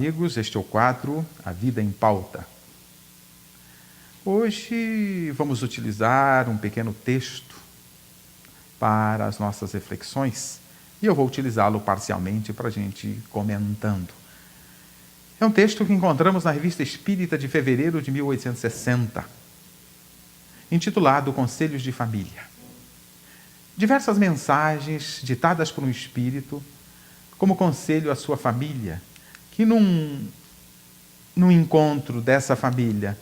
amigos, este é o quadro A Vida em Pauta. Hoje vamos utilizar um pequeno texto para as nossas reflexões e eu vou utilizá-lo parcialmente para a gente ir comentando. É um texto que encontramos na Revista Espírita de fevereiro de 1860, intitulado Conselhos de Família. Diversas mensagens ditadas por um espírito como conselho à sua família, que num encontro dessa família,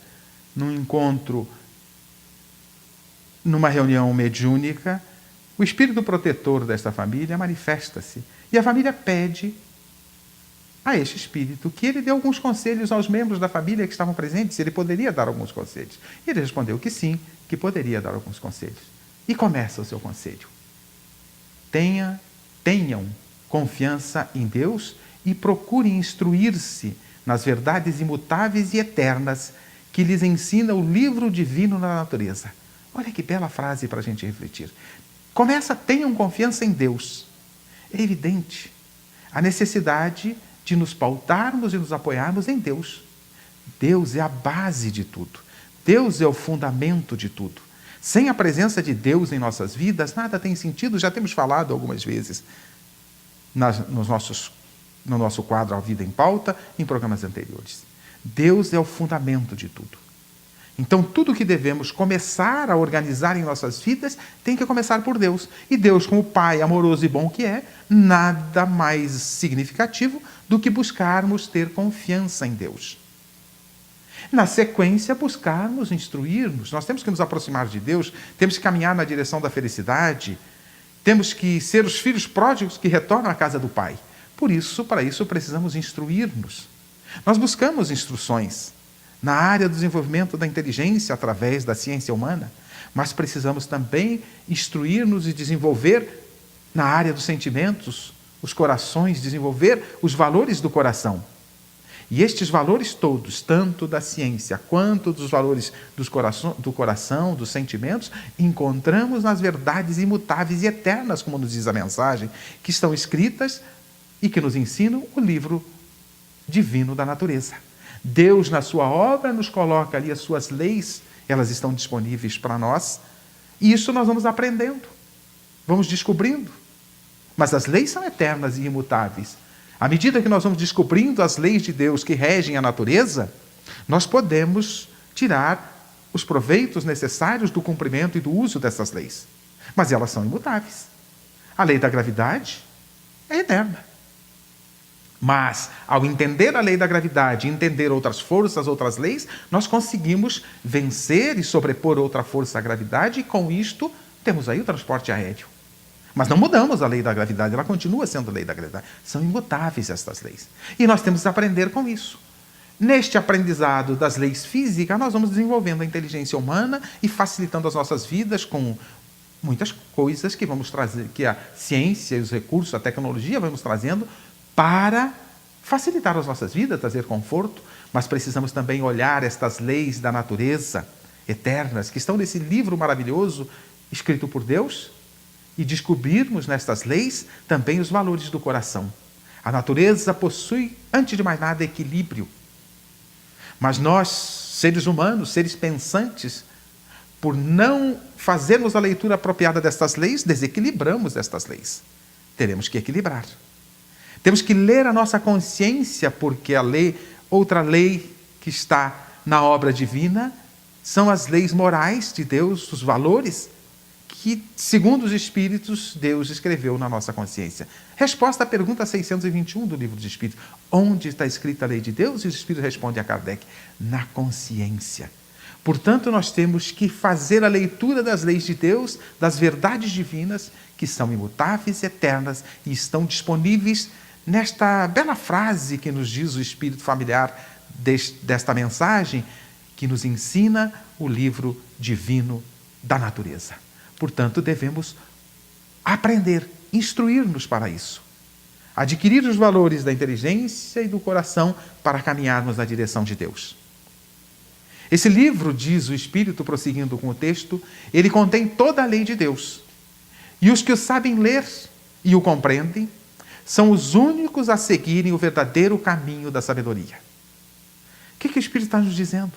numa reunião mediúnica, o espírito protetor desta família manifesta-se e a família pede a este espírito que ele dê alguns conselhos aos membros da família que estavam presentes, se ele poderia dar alguns conselhos. E ele respondeu que sim, que poderia dar alguns conselhos. E começa o seu conselho. Tenham confiança em Deus e procurem instruir-se nas verdades imutáveis e eternas que lhes ensina o livro divino na natureza. Olha que bela frase para a gente refletir. Começa, tenham confiança em Deus. É evidente a necessidade de nos pautarmos e nos apoiarmos em Deus. Deus é a base de tudo. Deus é o fundamento de tudo. Sem a presença de Deus em nossas vidas, nada tem sentido. Já temos falado algumas vezes no nosso quadro A Vida em Pauta, em programas anteriores. Deus é o fundamento de tudo. Então, tudo que devemos começar a organizar em nossas vidas tem que começar por Deus. E Deus, como Pai amoroso e bom que é, nada mais significativo do que buscarmos ter confiança em Deus. Na sequência, buscarmos instruir-nos. Nós temos que nos aproximar de Deus, temos que caminhar na direção da felicidade, temos que ser os filhos pródigos que retornam à casa do Pai. Para isso, precisamos instruir-nos. Nós buscamos instruções na área do desenvolvimento da inteligência através da ciência humana, mas precisamos também instruir-nos e desenvolver na área dos sentimentos, os corações, desenvolver os valores do coração. E estes valores todos, tanto da ciência quanto dos valores do coração, dos sentimentos, encontramos nas verdades imutáveis e eternas, como nos diz a mensagem, que estão escritas e que nos ensinam o livro divino da natureza. Deus, na sua obra, nos coloca ali as suas leis, elas estão disponíveis para nós, e isso nós vamos aprendendo, vamos descobrindo. Mas as leis são eternas e imutáveis. À medida que nós vamos descobrindo as leis de Deus que regem a natureza, nós podemos tirar os proveitos necessários do cumprimento e do uso dessas leis. Mas elas são imutáveis. A lei da gravidade é eterna. Mas, ao entender a lei da gravidade, entender outras forças, outras leis, nós conseguimos vencer e sobrepor outra força à gravidade e, com isto, temos aí o transporte aéreo. Mas não mudamos a lei da gravidade, ela continua sendo a lei da gravidade. São imutáveis estas leis. E nós temos que aprender com isso. Neste aprendizado das leis físicas, nós vamos desenvolvendo a inteligência humana e facilitando as nossas vidas com muitas coisas que vamos trazer, que a ciência, os recursos, a tecnologia vamos trazendo para facilitar as nossas vidas, trazer conforto, mas precisamos também olhar estas leis da natureza eternas que estão nesse livro maravilhoso escrito por Deus e descobrirmos nestas leis também os valores do coração. A natureza possui, antes de mais nada, equilíbrio. Mas nós, seres humanos, seres pensantes, por não fazermos a leitura apropriada destas leis, desequilibramos estas leis. Teremos que equilibrar. Temos que ler a nossa consciência, porque outra lei que está na obra divina são as leis morais de Deus, os valores que, segundo os Espíritos, Deus escreveu na nossa consciência. Resposta à pergunta 621 do Livro dos Espíritos. Onde está escrita a lei de Deus? E o Espírito responde a Kardec: na consciência. Portanto, nós temos que fazer a leitura das leis de Deus, das verdades divinas, que são imutáveis, eternas e estão disponíveis nesta bela frase que nos diz o espírito familiar desta mensagem, que nos ensina o livro divino da natureza. Portanto, devemos aprender, instruir-nos para isso. Adquirir os valores da inteligência e do coração para caminharmos na direção de Deus. Esse livro, diz o Espírito, prosseguindo com o texto, ele contém toda a lei de Deus. E os que o sabem ler e o compreendem, são os únicos a seguirem o verdadeiro caminho da sabedoria. O que o Espírito está nos dizendo?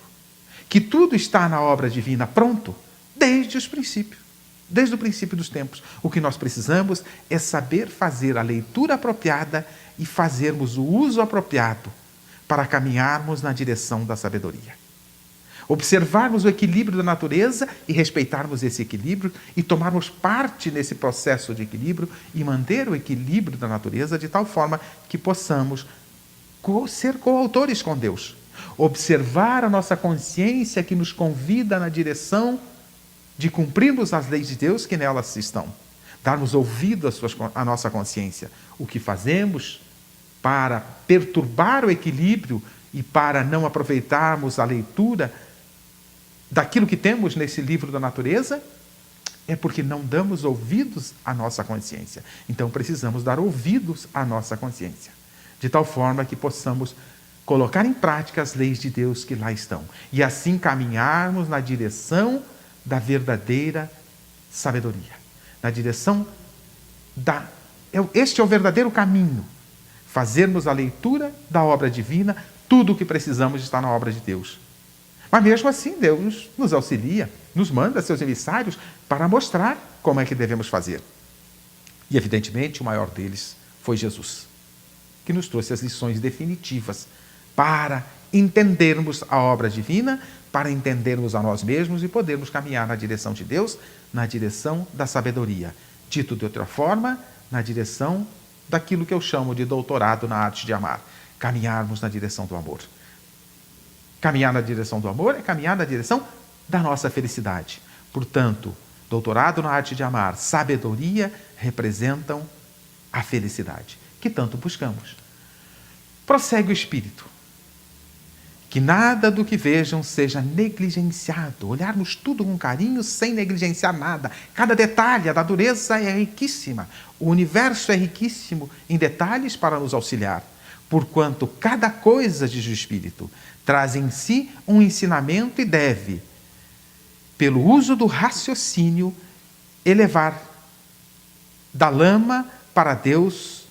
Que tudo está na obra divina pronto, desde os princípios, desde o princípio dos tempos. O que nós precisamos é saber fazer a leitura apropriada e fazermos o uso apropriado para caminharmos na direção da sabedoria. Observarmos o equilíbrio da natureza e respeitarmos esse equilíbrio e tomarmos parte nesse processo de equilíbrio e manter o equilíbrio da natureza de tal forma que possamos ser coautores com Deus. Observar a nossa consciência que nos convida na direção de cumprirmos as leis de Deus que nelas estão. Darmos ouvido à nossa consciência. O que fazemos para perturbar o equilíbrio e para não aproveitarmos a leitura daquilo que temos nesse livro da natureza, é porque não damos ouvidos à nossa consciência. Então precisamos dar ouvidos à nossa consciência, de tal forma que possamos colocar em prática as leis de Deus que lá estão, e assim caminharmos na direção da verdadeira sabedoria, na direção este é o verdadeiro caminho, fazermos a leitura da obra divina, tudo o que precisamos está na obra de Deus. Mas mesmo assim, Deus nos auxilia, nos manda seus emissários para mostrar como é que devemos fazer. E, evidentemente, o maior deles foi Jesus, que nos trouxe as lições definitivas para entendermos a obra divina, para entendermos a nós mesmos e podermos caminhar na direção de Deus, na direção da sabedoria. Dito de outra forma, na direção daquilo que eu chamo de doutorado na arte de amar. Caminharmos na direção do amor. Caminhar na direção do amor é caminhar na direção da nossa felicidade. Portanto, doutorado na arte de amar, sabedoria representam a felicidade, que tanto buscamos. Prossegue o Espírito. Que nada do que vejam seja negligenciado. Olharmos tudo com carinho, sem negligenciar nada. Cada detalhe, a natureza é riquíssima. O universo é riquíssimo em detalhes para nos auxiliar. Porquanto cada coisa, diz o Espírito, traz em si um ensinamento e deve, pelo uso do raciocínio, elevar da lama para Deus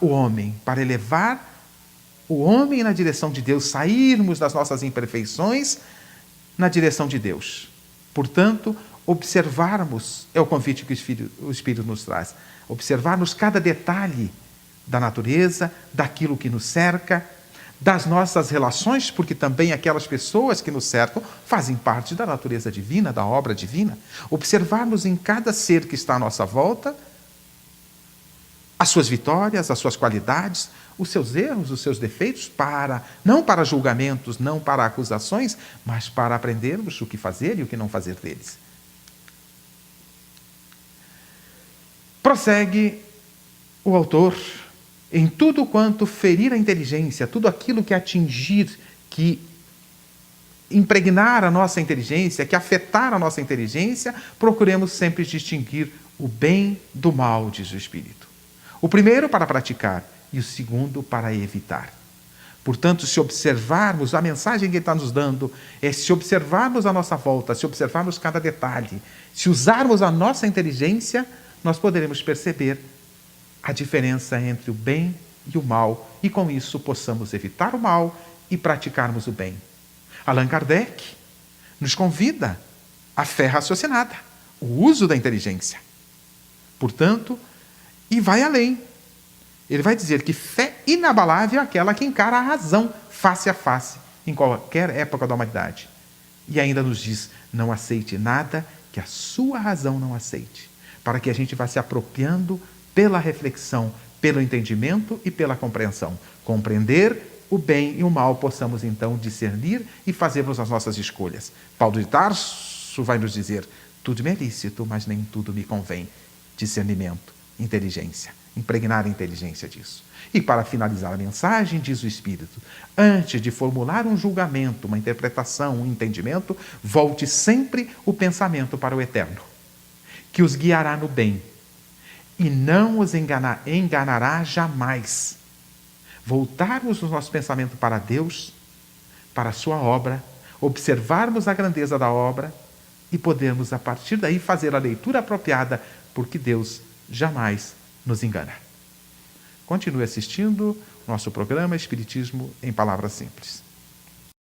o homem, para elevar o homem na direção de Deus, sairmos das nossas imperfeições na direção de Deus. Portanto, observarmos, é o convite que o Espírito nos traz, observarmos cada detalhe da natureza, daquilo que nos cerca, das nossas relações, porque também aquelas pessoas que nos cercam fazem parte da natureza divina, da obra divina. Observarmos em cada ser que está à nossa volta as suas vitórias, as suas qualidades, os seus erros, os seus defeitos, não para julgamentos, não para acusações, mas para aprendermos o que fazer e o que não fazer deles. Prossegue o autor: em tudo quanto ferir a inteligência, tudo aquilo que atingir, que impregnar a nossa inteligência, que afetar a nossa inteligência, procuremos sempre distinguir o bem do mal, diz o Espírito. O primeiro para praticar e o segundo para evitar. Portanto, se observarmos, a mensagem que ele está nos dando é se observarmos a nossa volta, se observarmos cada detalhe, se usarmos a nossa inteligência, nós poderemos perceber a diferença entre o bem e o mal, e com isso possamos evitar o mal e praticarmos o bem. Allan Kardec nos convida à fé raciocinada, o uso da inteligência. Portanto, e vai além. Ele vai dizer que fé inabalável é aquela que encara a razão face a face, em qualquer época da humanidade. E ainda nos diz, não aceite nada que a sua razão não aceite, para que a gente vá se apropriando pela reflexão, pelo entendimento e pela compreensão. Compreender o bem e o mal, possamos então discernir e fazermos as nossas escolhas. Paulo de Tarso vai nos dizer, tudo me é lícito, mas nem tudo me convém. Discernimento, inteligência, impregnar a inteligência disso. E para finalizar a mensagem, diz o Espírito, antes de formular um julgamento, uma interpretação, um entendimento, volte sempre o pensamento para o Eterno, que os guiará no bem, e não os enganará jamais. Voltarmos o nosso pensamento para Deus, para a sua obra, observarmos a grandeza da obra e podermos, a partir daí, fazer a leitura apropriada, porque Deus jamais nos engana. Continue assistindo nosso programa Espiritismo em Palavras Simples.